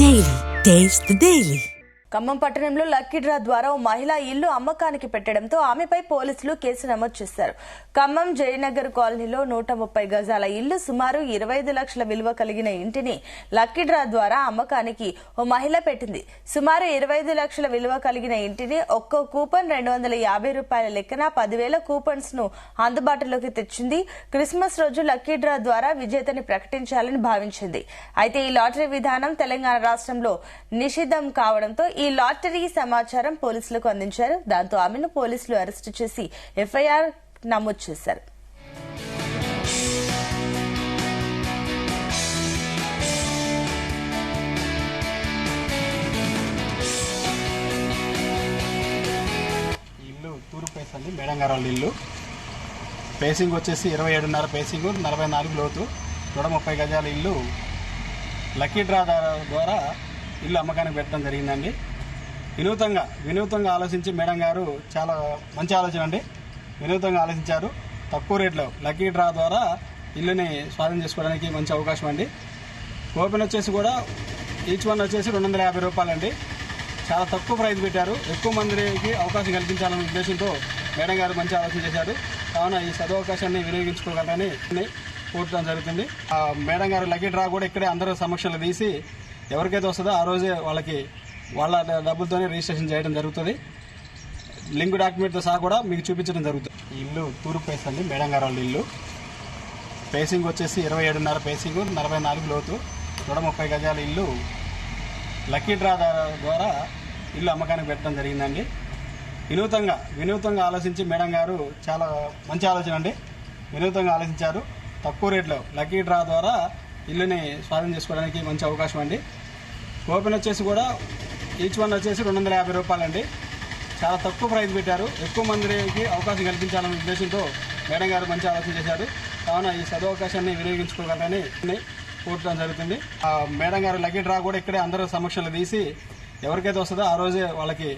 Daily. Taste the Daily. Khammam పట్టణంలో lucky draw ద్వారా ఓ మహిళ ఇల్లు అమ్మకానికి పెట్టడంతో ఆమెపై పోలీసులు కేసు నమోదు చేశారు. ఖమ్మం జయనగర్ కాలనీలో 130 గజాల ఇల్లు సుమారు 25 లక్షల విలువ కలిగిన ఇంటిని లక్కీ డ్రా ద్వారా అమ్మకానికి ఓ మహిళ పెట్టింది. సుమారు 25 లక్షల విలువ కలిగిన ఇంటిని ఒక్కో కూపన్ 250 రూపాయల లెక్కన 10,000 కూపన్స్ ను అందుబాటులోకి తెచ్చింది. క్రిస్మస్ రోజు లక్కీ డ్రా ద్వారా విజేతని ప్రకటించాలని భావించింది. అయితే ఈ లాటరీ విధానం తెలంగాణ రాష్ట్రంలో నిషిద్ధం కావడంతో ఈ లాటరీ సమాచారం పోలీసులకు అందించారు. దాంతో ఆమెను పోలీసులు అరెస్టు చేసి ఎఫ్ఐఆర్ నమోదు చేశారు. ఇల్లు తూర్పు ఫేస్ అండి, మేడం గారు వాళ్ళ ఇల్లు. పేసింగ్ వచ్చేసి 27.5 పేసింగ్, 44 లోతు, 130 గజాల ఇల్లు. లక్కీ డ్రా ద్వారా ఇల్లు అమ్మకానికి పెట్టడం జరిగిందండి. వినూతంగా ఆలోచించి మేడం గారు చాలా మంచి ఆలోచన అండి. వినూతంగా ఆలోచించారు. తక్కువ రేట్లో లక్కీ డ్రా ద్వారా ఇల్లుని స్వాధీనం చేసుకోవడానికి మంచి అవకాశం అండి. ఓపెన్ వచ్చేసి కూడా ఈచ్ వన్ వచ్చేసి 250 రూపాయలండి. చాలా తక్కువ ప్రైస్ పెట్టారు. ఎక్కువ మందికి అవకాశం కల్పించాలనే ఉద్దేశంతో మేడం గారు మంచి ఆలోచన చేశారు. కావున ఈ సదవకాశాన్ని వినియోగించుకోగలరని కోరడం జరుగుతుంది. మేడం గారు లక్కీ డ్రా కూడా ఇక్కడే అందరూ సమక్షంలో తీసి ఎవరికైతే వస్తుందో ఆ రోజే వాళ్ళ డబ్బులతోనే రిజిస్ట్రేషన్ చేయడం జరుగుతుంది. లింక్ డాక్యుమెంట్తో సహా కూడా మీకు చూపించడం జరుగుతుంది. ఈ ఇల్లు తూర్పు ఫేస్ అండి, మేడం గారు వాళ్ళ ఇల్లు. పేసింగ్ వచ్చేసి 27.5 పేసింగ్, 44 లోతు, 130 గజాల ఇల్లు. లక్కీ డ్రా ద్వారా ఇల్లు అమ్మకానికి పెట్టడం జరిగిందండి. వినూతంగా ఆలోచించి మేడం గారు చాలా మంచి ఆలోచన అండి. వినూతంగా ఆలోచించారు. తక్కువ రేట్లో లక్కీ డ్రా ద్వారా ఇల్లుని స్వాధీనం చేసుకోవడానికి మంచి అవకాశం అండి. ఓపెన్ వచ్చేసి కూడా ఈచ్ వన్ వచ్చేసి 250 రూపాయలండి. చాలా తక్కువ ప్రైస్ పెట్టారు. ఎక్కువ మందికి అవకాశం కల్పించాలనే ఉద్దేశంతో మేడం గారు మంచి ఆలోచన చేశారు. కావున ఈ సదవకాశాన్ని వినియోగించుకోగలరని కోరడం జరుగుతుంది. మేడం గారు లక్కీ డ్రా కూడా ఇక్కడే అందరూ సమక్షంలో తీసి ఎవరికైతే వస్తుందో ఆ రోజే వాళ్ళకి